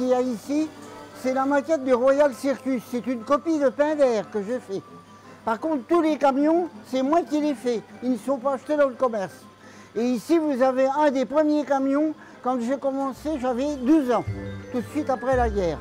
qu'il y a ici, c'est la maquette du Royal Circus. C'est une copie de Pinder que j'ai fait. Par contre, tous les camions, c'est moi qui les fais. Ils ne sont pas achetés dans le commerce. Et ici, vous avez un des premiers camions. Quand j'ai commencé, j'avais 12 ans, tout de suite après la guerre.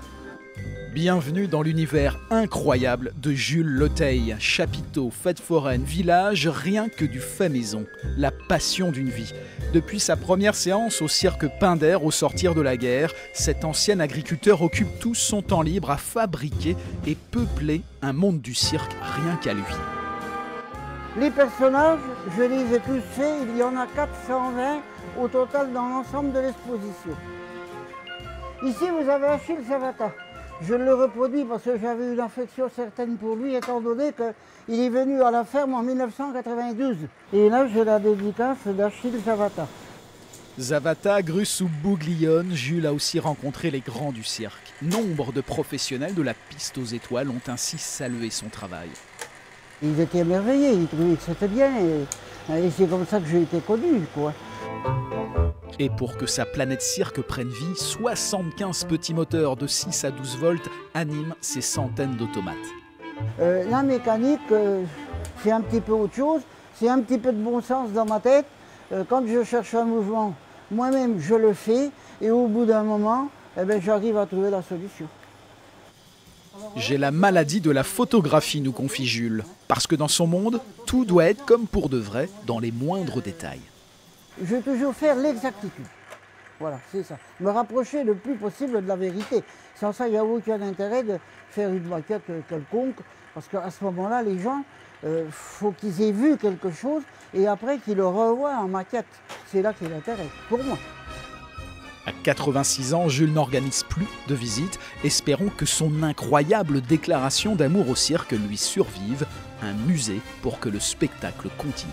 Bienvenue dans l'univers incroyable de Jules Leteil. Chapiteaux, fêtes foraines, villages, rien que du fait maison. La passion d'une vie. Depuis sa première séance au cirque Pinder au sortir de la guerre, cet ancien agriculteur occupe tout son temps libre à fabriquer et peupler un monde du cirque rien qu'à lui. Les personnages, je les ai tous faits. Il y en a 420 au total dans l'ensemble de l'exposition. Ici, vous avez Achille Zavata. Je le reproduis parce que j'avais une affection certaine pour lui, étant donné qu'il est venu à la ferme en 1992. Et là, j'ai la dédicace d'Achille Zavata. Zavata, grue sous Bouglione, Jules a aussi rencontré les grands du cirque. Nombre de professionnels de la piste aux étoiles ont ainsi salué son travail. Ils étaient émerveillés, ils trouvaient que c'était bien. Et c'est comme ça que j'ai été connu, quoi. Et pour que sa planète cirque prenne vie, 75 petits moteurs de 6 à 12 volts animent ces centaines d'automates. La mécanique, c'est un petit peu autre chose. C'est un petit peu de bon sens dans ma tête. Quand je cherche un mouvement, moi-même, je le fais. Et au bout d'un moment, j'arrive à trouver la solution. J'ai la maladie de la photographie, nous confie Jules. Parce que dans son monde, tout doit être comme pour de vrai, dans les moindres détails. Je vais toujours faire l'exactitude. Voilà, c'est ça. Me rapprocher le plus possible de la vérité. Sans ça, il n'y a aucun intérêt de faire une maquette quelconque. Parce qu'à ce moment-là, les gens, faut qu'ils aient vu quelque chose et après qu'ils le revoient en maquette. C'est là qu'est l'intérêt, pour moi. À 86 ans, Jules n'organise plus de visites. Espérons que son incroyable déclaration d'amour au cirque lui survive. Un musée pour que le spectacle continue.